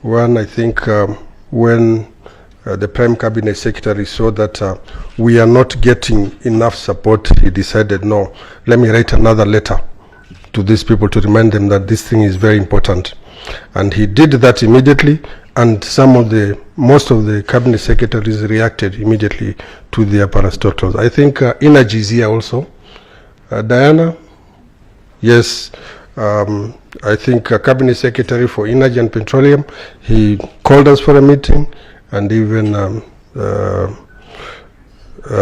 One, I think when the Prime Cabinet Secretary saw that we are not getting enough support, he decided, no, let me write another letter to these people to remind them that this thing is very important. And he did that immediately, and most of the cabinet secretaries reacted immediately to their parastatals. I think Energy is here also. Diana, yes, I think cabinet secretary for Energy and Petroleum, he called us for a meeting, and even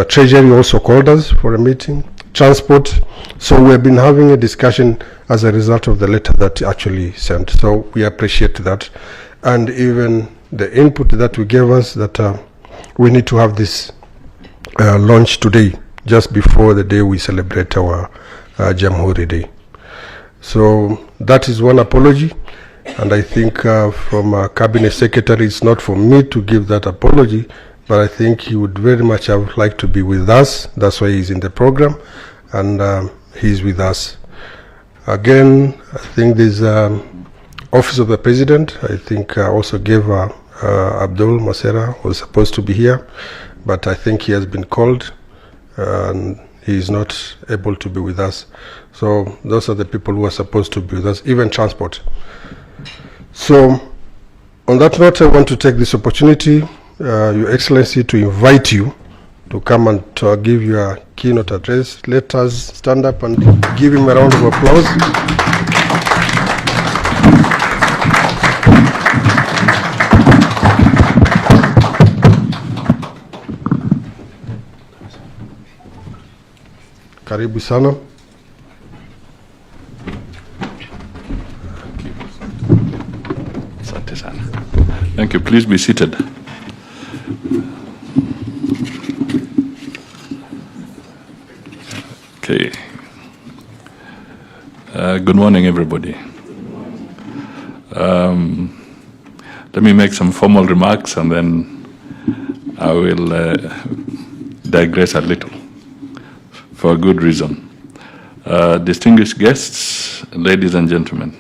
Treasury also called us for a meeting. Transport. So we've been having a discussion as a result of the letter that actually sent. So we appreciate that. And even the input that we gave us that we need to have this launch today, just before the day we celebrate our Jamhuri Day. So that is one apology. And I think from Cabinet Secretary, it's not for me to give that apology, but I think he would very much have liked to be with us. That's why he's in the program, and he's with us. Again, I think there's Office of the President. I think also gave Abdul Masera, was supposed to be here, but I think he has been called, and he is not able to be with us. So those are the people who are supposed to be with us, even Transport. So on that note, I want to take this opportunity, Your Excellency, to invite you to come and give your keynote address. Let us stand up and give him a round of applause. Karibu sana. Thank you. Please be seated. Okay. Good morning, everybody. Let me make some formal remarks, and then I will digress a little for a good reason. Distinguished guests, ladies and gentlemen,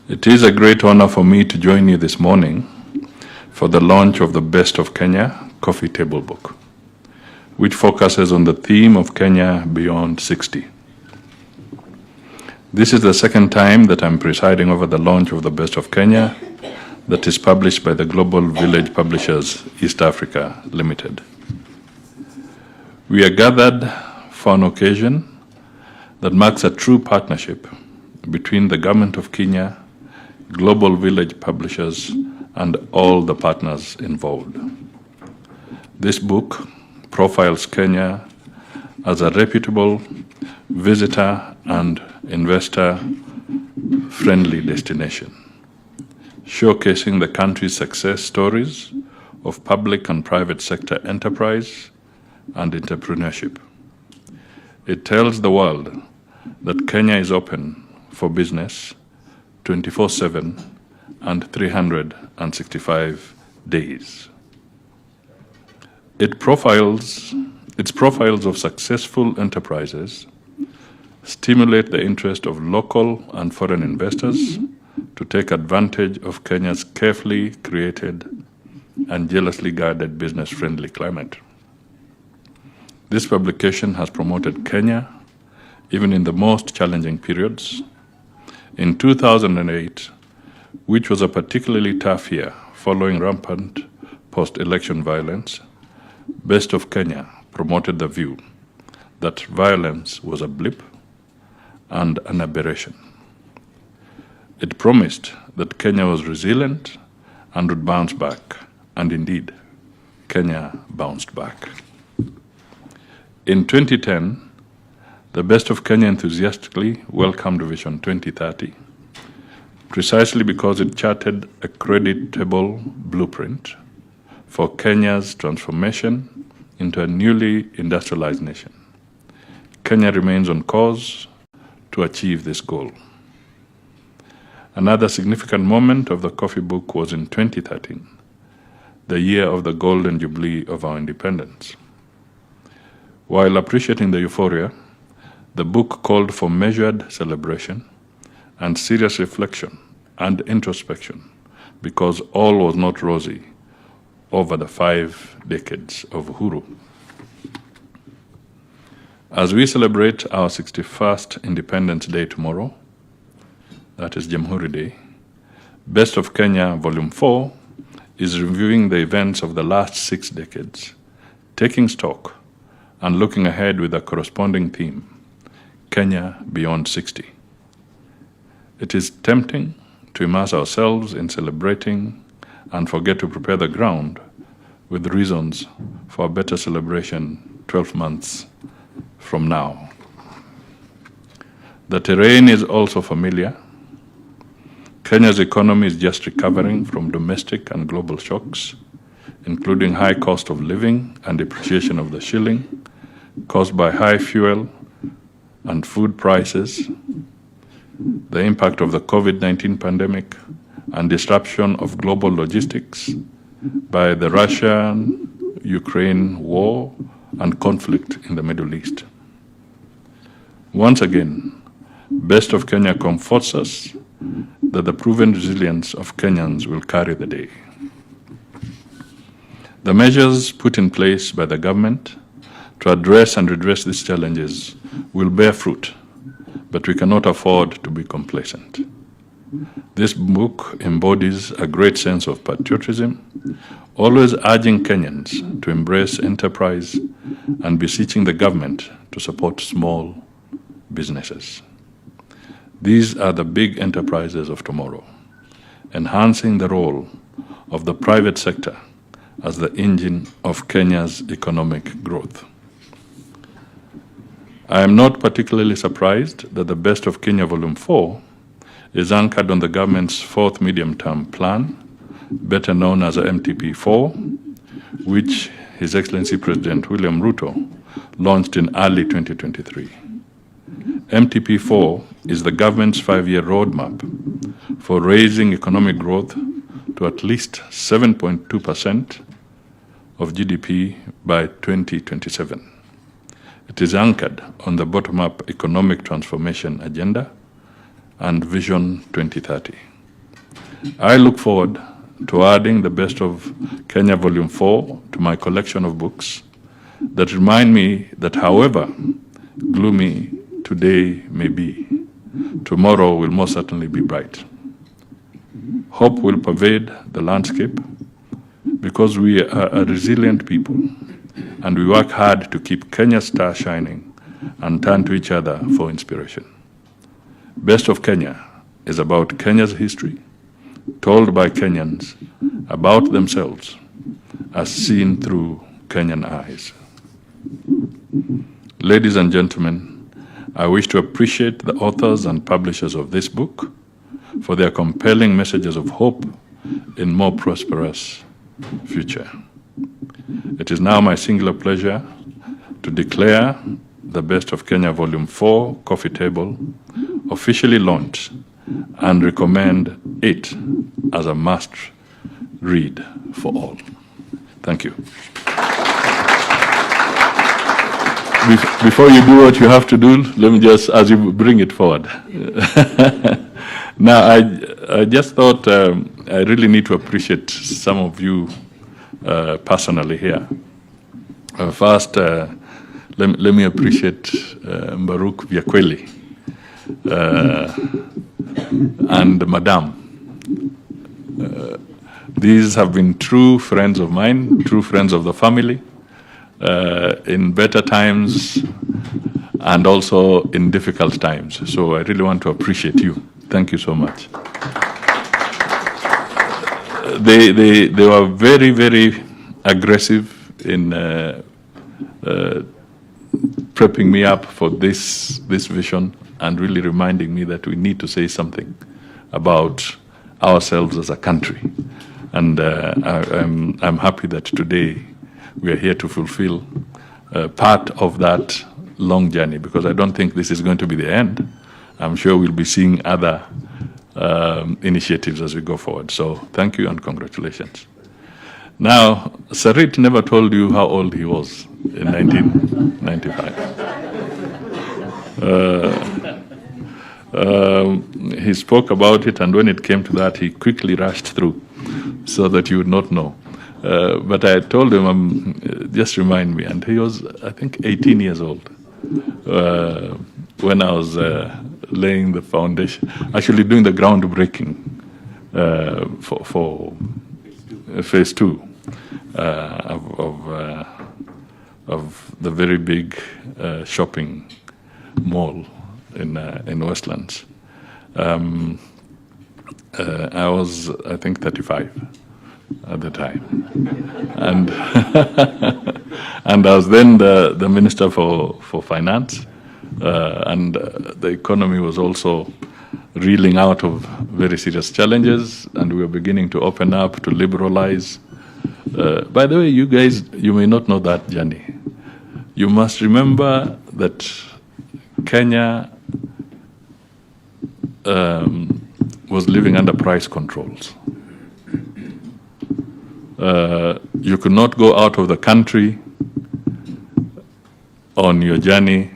it is a great honor for me to join you this morning for the launch of the Best of Kenya Coffee Table Book, which focuses on the theme of Kenya Beyond 60. This is the second time that I'm presiding over the launch of the Best of Kenya that is published by the Global Village Publishers East Africa Limited. We are gathered for an occasion that marks a true partnership between the Government of Kenya, Global Village Publishers, and all the partners involved. This book profiles Kenya as a reputable visitor and investor-friendly destination, showcasing the country's success stories of public and private sector enterprise and entrepreneurship. It tells the world that Kenya is open for business 24/7 and 365 days. Its profiles of successful enterprises stimulate the interest of local and foreign investors to take advantage of Kenya's carefully created and jealously guarded business-friendly climate. This publication has promoted Kenya even in the most challenging periods. In 2008, which was a particularly tough year following rampant post-election violence, Best of Kenya promoted the view that violence was a blip and an aberration. It promised that Kenya was resilient and would bounce back, and indeed, Kenya bounced back. In 2010, the Best of Kenya enthusiastically welcomed Vision 2030, precisely because it charted a creditable blueprint for Kenya's transformation into a newly industrialized nation. Kenya remains on course to achieve this goal. Another significant moment of the coffee book was in 2013, the year of the golden jubilee of our independence. While appreciating the euphoria, the book called for measured celebration and serious reflection and introspection because all was not rosy over the 5 decades of Uhuru. As we celebrate our 61st Independence Day tomorrow, that is Jamhuri Day, Best of Kenya Volume 4 is reviewing the events of the last 6 decades, taking stock and looking ahead with a corresponding theme, Kenya Beyond 60. It is tempting to immerse ourselves in celebrating and forget to prepare the ground with reasons for a better celebration 12 months from now. The terrain is also familiar. Kenya's economy is just recovering from domestic and global shocks, including high cost of living and depreciation of the shilling, caused by high fuel and food prices, the impact of the COVID-19 pandemic, and disruption of global logistics by the Russia-Ukraine war and conflict in the Middle East. Once again, Best of Kenya comforts us that the proven resilience of Kenyans will carry the day. The measures put in place by the government to address and redress these challenges will bear fruit, but we cannot afford to be complacent. This book embodies a great sense of patriotism, always urging Kenyans to embrace enterprise and beseeching the government to support small businesses. These are the big enterprises of tomorrow, enhancing the role of the private sector as the engine of Kenya's economic growth. I am not particularly surprised that the Best of Kenya Volume 4 is anchored on the government's 4th medium-term plan, better known as MTP4, which His Excellency President William Ruto launched in early 2023. MTP4 is the government's 5-year roadmap for raising economic growth to at least 7.2% of GDP by 2027. It is anchored on the bottom-up economic transformation agenda and Vision 2030. I look forward to adding the Best of Kenya Volume 4 to my collection of books that remind me that however gloomy today may be, tomorrow will most certainly be bright. Hope will pervade the landscape because we are a resilient people and we work hard to keep Kenya's star shining and turn to each other for inspiration. Best of Kenya is about Kenya's history, told by Kenyans about themselves as seen through Kenyan eyes. Ladies and gentlemen, I wish to appreciate the authors and publishers of this book for their compelling messages of hope in more prosperous future. It is now my singular pleasure to declare the Best of Kenya Volume 4 coffee table officially launched and recommend it as a must read for all. Thank you. Before you do what you have to do, let me just, as you bring it forward. Now, I just thought I really need to appreciate some of you personally here. First, let me appreciate Mbaruk Vyakweli and Madam. These have been true friends of mine, true friends of the family, in better times and also in difficult times. So I really want to appreciate you. Thank you so much. They were very, very aggressive in prepping me up for this vision and really reminding me that we need to say something about ourselves as a country. And I'm happy that today we are here to fulfill part of that long journey, because I don't think this is going to be the end. I'm sure we'll be seeing other initiatives as we go forward. So thank you and congratulations. Now, Sarit never told you how old he was in 1995. He spoke about it, and when it came to that, he quickly rushed through. so that you would not know. But I told him, just remind me, and he was, I think, 18 years old when I was laying the foundation, actually doing the groundbreaking for phase 2 of the very big shopping mall in Westlands. I was, I think, 35 at the time, and and I was then the Minister for Finance, and the economy was also reeling out of very serious challenges, and we were beginning to open up, to liberalize. By the way, you guys, you may not know that journey. You must remember that Kenya was living under price controls. You could not go out of the country on your journey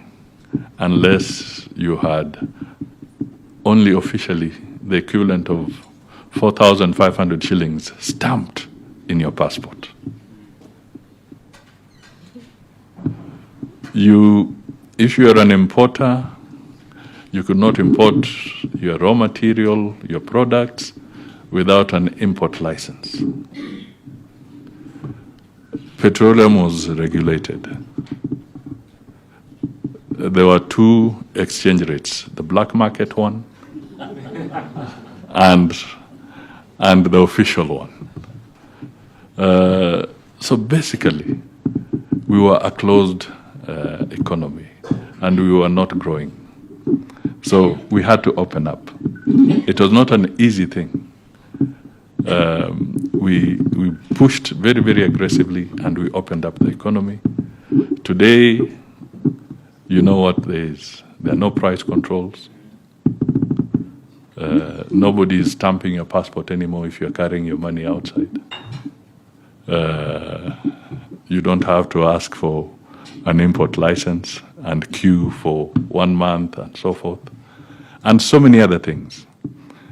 unless you had only officially the equivalent of 4,500 shillings stamped in your passport. If you are an importer, you could not import your raw material, your products, without an import license. Petroleum was regulated. There were 2 exchange rates, the black market one and the official one. So basically, we were a closed economy, and we were not growing. So we had to open up. It was not an easy thing. We pushed very, very aggressively, and we opened up the economy. Today, you know what there is. There are no price controls. Nobody is stamping your passport anymore if you're carrying your money outside. You don't have to ask for an import license and queue for 1 month and so forth, and so many other things.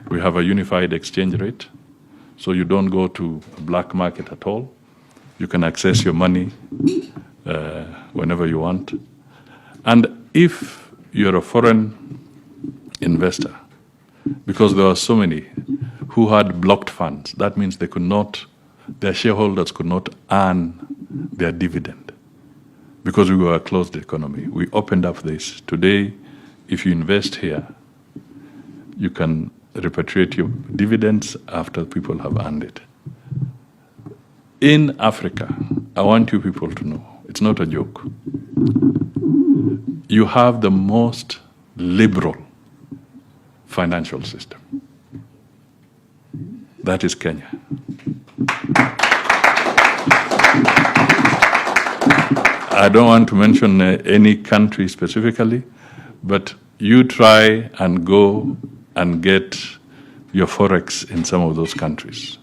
We have a unified exchange rate, so you don't go to a black market at all. You can access your money whenever you want. And if you're a foreign investor, because there are so many who had blocked funds, that means their shareholders could not earn their dividend because we were a closed economy. We opened up this. Today, if you invest here, you can repatriate your dividends after people have earned it. In Africa, I want you people to know, it's not a joke. You have the most liberal financial system. That is Kenya. I don't want to mention any country specifically, but you try and go and get your forex in some of those countries,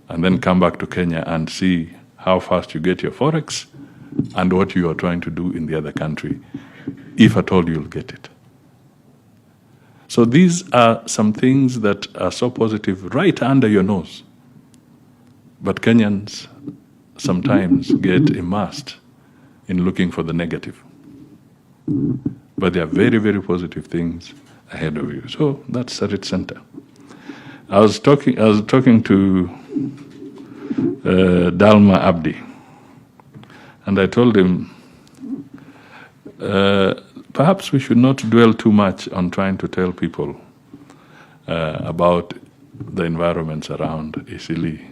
and then come back to Kenya and see how fast you get your forex and what you are trying to do in the other country, if at all you'll get it. So these are some things that are so positive right under your nose. But Kenyans sometimes get immersed in looking for the negative. But there are very, very positive things ahead of you. So that's at its center. I was talking to Dalma Abdi, and I told him, perhaps we should not dwell too much on trying to tell people about the environments around Isili.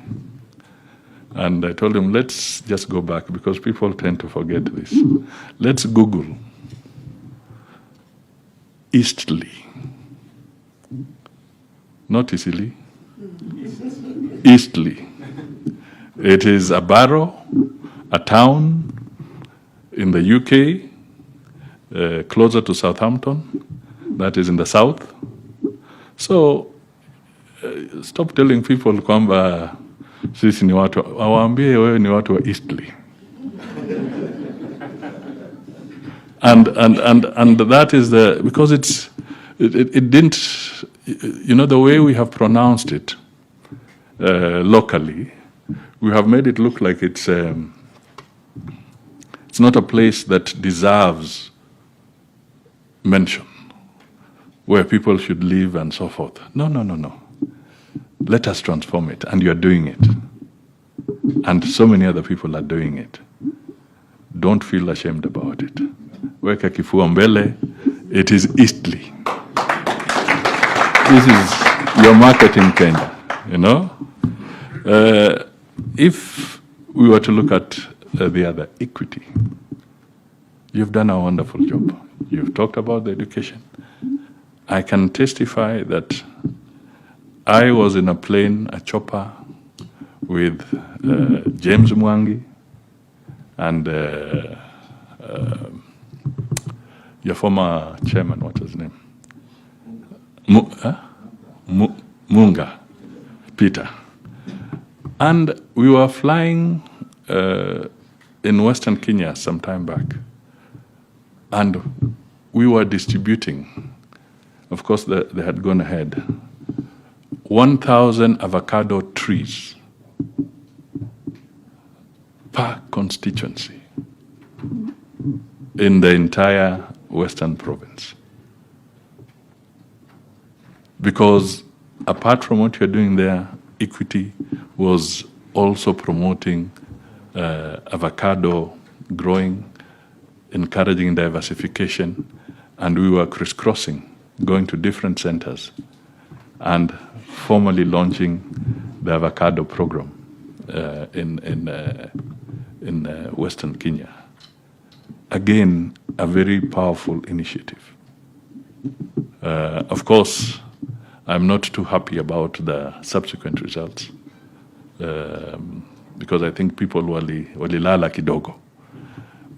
And I told him, let's just go back, because people tend to forget this. Let's Google Eastleigh. Not Isili. Eastleigh. It is a borough, a town in the UK, closer to Southampton, that is in the south. So stop telling people kwamba sisi ni watu, awaambie wewe ni watu wa Eastleigh. And that is because it didn't, the way we have pronounced it, locally, we have made it look like it's not a place that deserves mention, where people should live and so forth. No, no, no, no. Let us transform it, and you are doing it. And so many other people are doing it. Don't feel ashamed about it. Weka kifua mbele, it is Eastleigh. This is your market in Kenya, you know? If we were to look at the other, equity, you've done a wonderful job. You've talked about the education. I can testify that I was in a plane, a chopper, with James Mwangi and your former chairman, what's his name? Munga, Peter. And we were flying in Western Kenya some time back. And we were distributing, of course they had gone ahead, 1,000 avocado trees per constituency in the entire Western province. Because apart from what you're doing there, Equity was also promoting avocado growing, encouraging diversification, and we were crisscrossing, going to different centers and formally launching the avocado program in Western Kenya. Again, a very powerful initiative. Of course, I'm not too happy about the subsequent results because I think people walilala kidogo.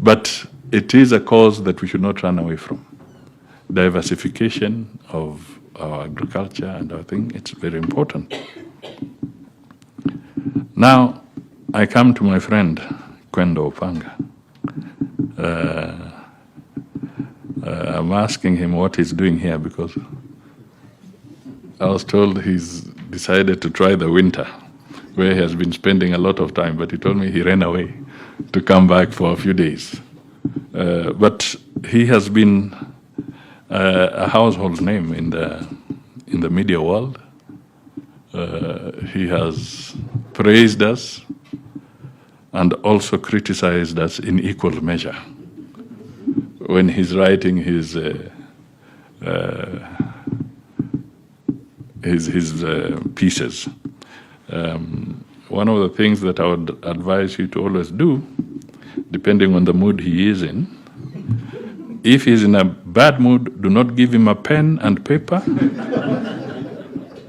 But it is a cause that we should not run away from. Diversification of our agriculture and our thing, it's very important. Now, I come to my friend, Kwendo Opanga. I'm asking him what he's doing here because I was told he's decided to try the winter, where he has been spending a lot of time, but he told me he ran away to come back for a few days. But he has been a household name in the media world. He has praised us and also criticized us in equal measure when he's writing his pieces. One of the things that I would advise you to always do, depending on the mood he is in, if he's in a bad mood, do not give him a pen and paper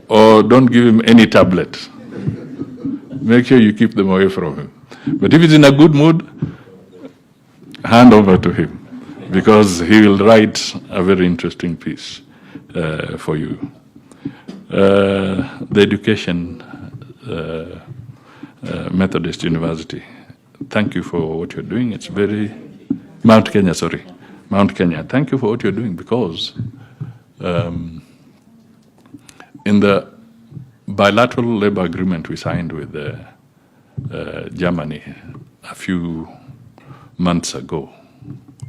or don't give him any tablet. Make sure you keep them away from him. But if he's in a good mood, hand over to him because he will write a very interesting piece for you. The education, Methodist University, thank you for what you're doing. It's very, Mount Kenya, thank you for what you're doing because in the bilateral labor agreement we signed with Germany a few months ago,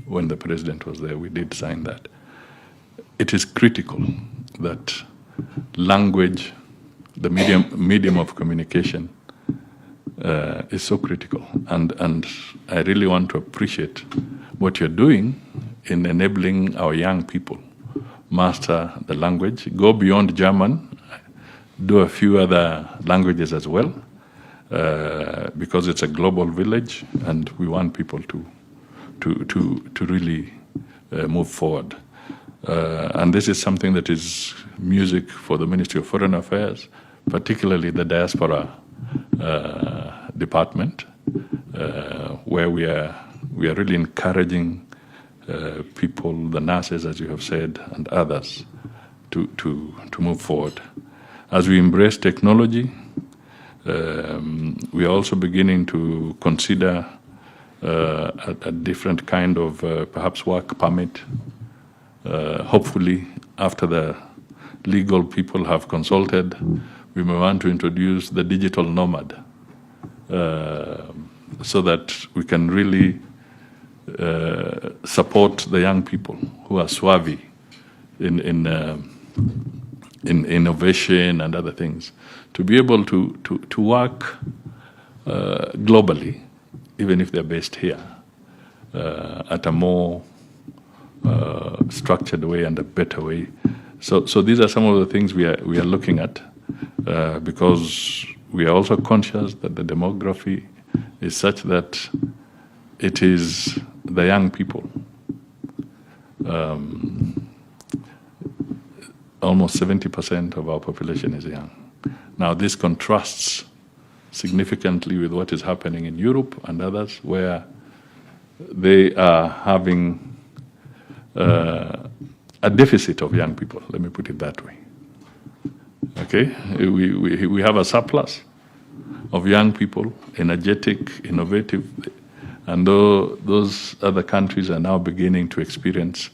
when the president was there, we did sign that. It is critical that language, the medium of communication, is so critical. And I really want to appreciate what you're doing in enabling our young people master the language, go beyond German, do a few other languages as well, because it's a global village and we want people to really move forward. And this is something that is music for the Ministry of Foreign Affairs, particularly the diaspora department, where we are really encouraging people, the nurses, as you have said, and others, to move forward. As we embrace technology, we are also beginning to consider a different kind of perhaps work permit. Hopefully, after the legal people have consulted, We may want to introduce the digital nomad so that we can really support the young people who are savvy in innovation and other things, to be able to work globally, even if they're based here, at a more structured way and a better way. So these are some of the things we are looking at, because we are also conscious that the demography is such that it is the young people. Almost 70% of our population is young. Now, this contrasts significantly with what is happening in Europe and others, where they are having a deficit of young people. Let me put it that way. Okay, we have a surplus of young people, energetic, innovative, and those other countries are now beginning to experience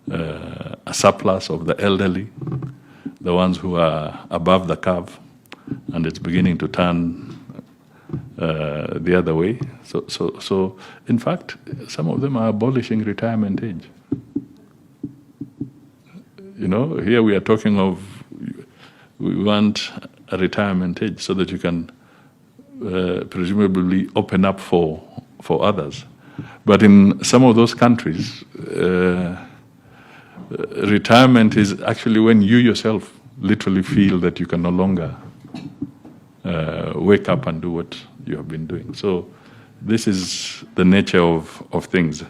a surplus of the elderly, the ones who are above the curve, and it's beginning to turn the other way. So in fact, some of them are abolishing retirement age. You know, here we are talking of, we want a retirement age so that you can presumably open up for others. But in some of those countries, retirement is actually when you yourself literally feel that you can no longer wake up and do what you have been doing. So this is the nature of things,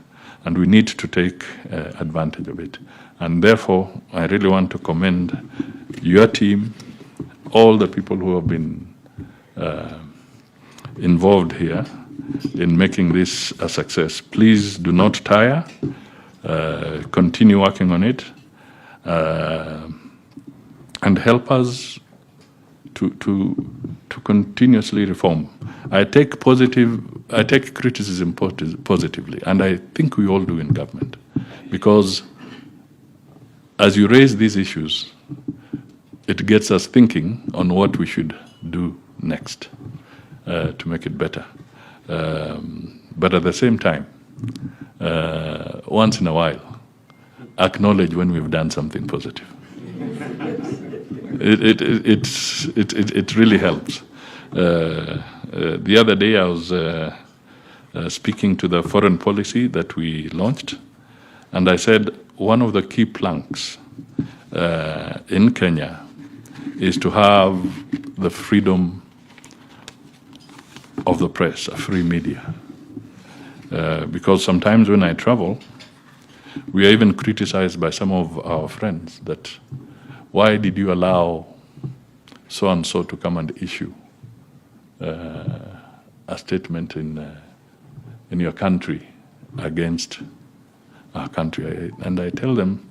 and we need to take advantage of it. And therefore, I really want to commend your team, all the people who have been involved here in making this a success. Please do not tire. Continue working on it, and help us to continuously reform. I take criticism positively, and I think we all do in government, because as you raise these issues, it gets us thinking on what we should do next to make it better. But at the same time, once in a while, acknowledge when we've done something positive. It really helps. The other day I was speaking to the foreign policy that we launched, and I said one of the key planks in Kenya is to have the freedom of the press, a free media. Because sometimes when I travel, we are even criticized by some of our friends that, why did you allow so-and-so to come and issue a statement in your country against our country? And I tell them,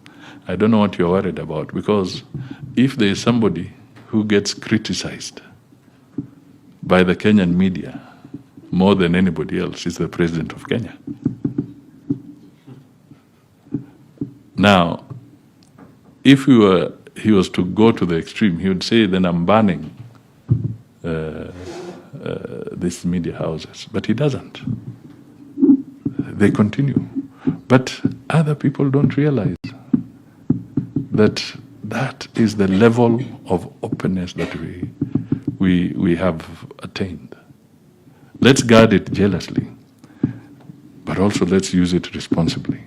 I don't know what you're worried about, because if there is somebody who gets criticized by the Kenyan media more than anybody else, is the president of Kenya. Now, if he was to go to the extreme, he would say, then I'm banning these media houses. But he doesn't. They continue. But other people don't realize that that is the level of openness that we have attained. Let's guard it jealously, but also let's use it responsibly.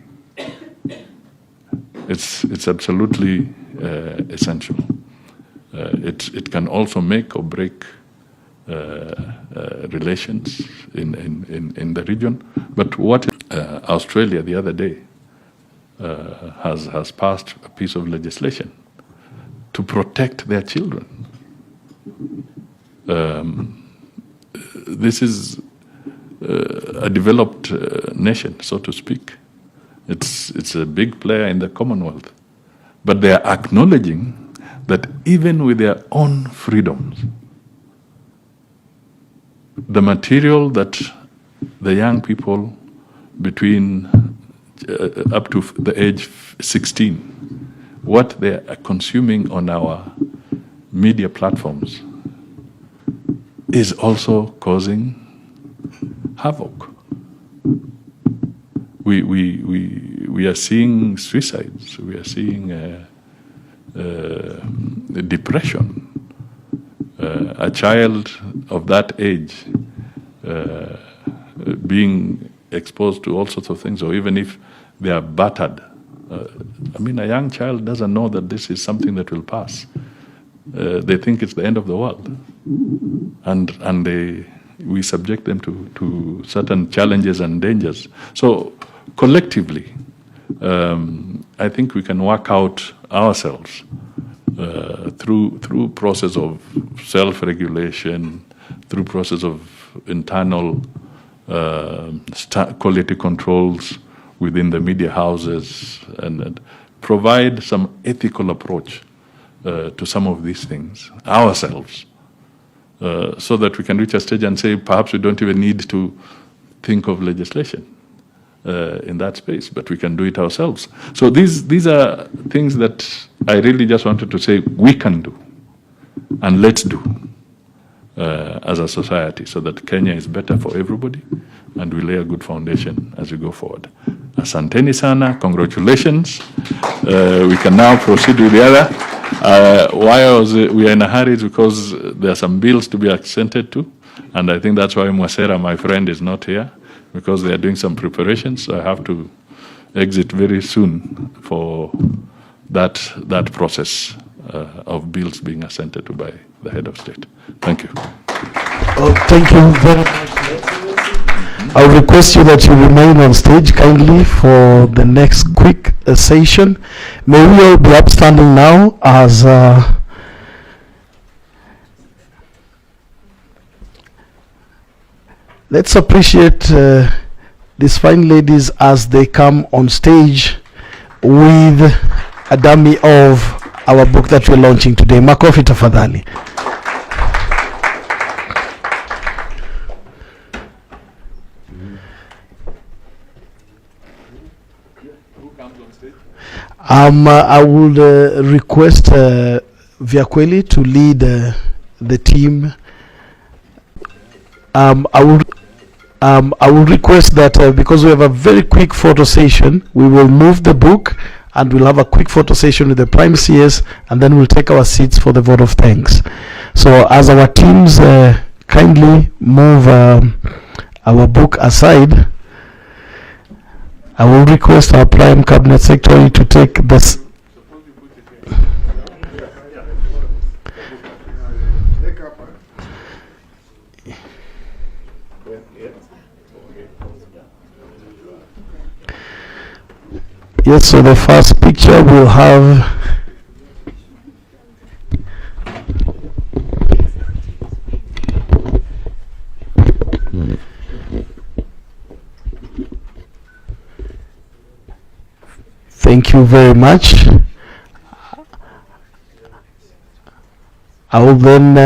It's absolutely essential. It can also make or break relations in the region. But what Australia the other day has passed a piece of legislation to protect their children. This is a developed nation, so to speak. It's a big player in the Commonwealth. But they are acknowledging that even with their own freedoms, the material that the young people between up to the age 16, what they are consuming on our media platforms is also causing havoc. We are seeing suicides. We are seeing depression. A child of that age being exposed to all sorts of things, or even if they are battered. I mean, a young child doesn't know that this is something that will pass. They think it's the end of the world, and we subject them to certain challenges and dangers. So collectively, I think we can work out ourselves through process of self-regulation, through process of internal quality controls within the media houses, and provide some ethical approach to some of these things ourselves, so that we can reach a stage and say perhaps we don't even need to think of legislation in that space, but we can do it ourselves. So these are things that I really just wanted to say we can do, and let's do as a society, so that Kenya is better for everybody, and we lay a good foundation as we go forward. Asanteni sana, congratulations. We can now proceed with the other. Why we are in a hurry is because there are some bills to be accented to, and I think that's why Mwasera, my friend, is not here, because they are doing some preparations. So I have to exit very soon for that process of bills being assented to by the head of state. Thank you. Oh, thank you very much. I'll request you that you remain on stage kindly for the next quick session. May we all be upstanding now as let's appreciate these fine ladies as they come on stage with a dummy of our book that we're launching today. Makofi tafadhali. I would request Vyakweli to lead the team. I would request that because we have a very quick photo session, we will move the book and we'll have a quick photo session with the Prime CS, and then we'll take our seats for the vote of thanks. So as our teams kindly move our book aside, I will request our Prime Cabinet Secretary to take this. Yes, so the first picture will have thank you very much. I will then,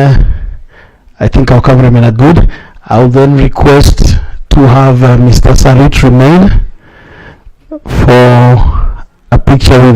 I think our cameramen are good. I will then request to have Mr. Sarit remain for a picture with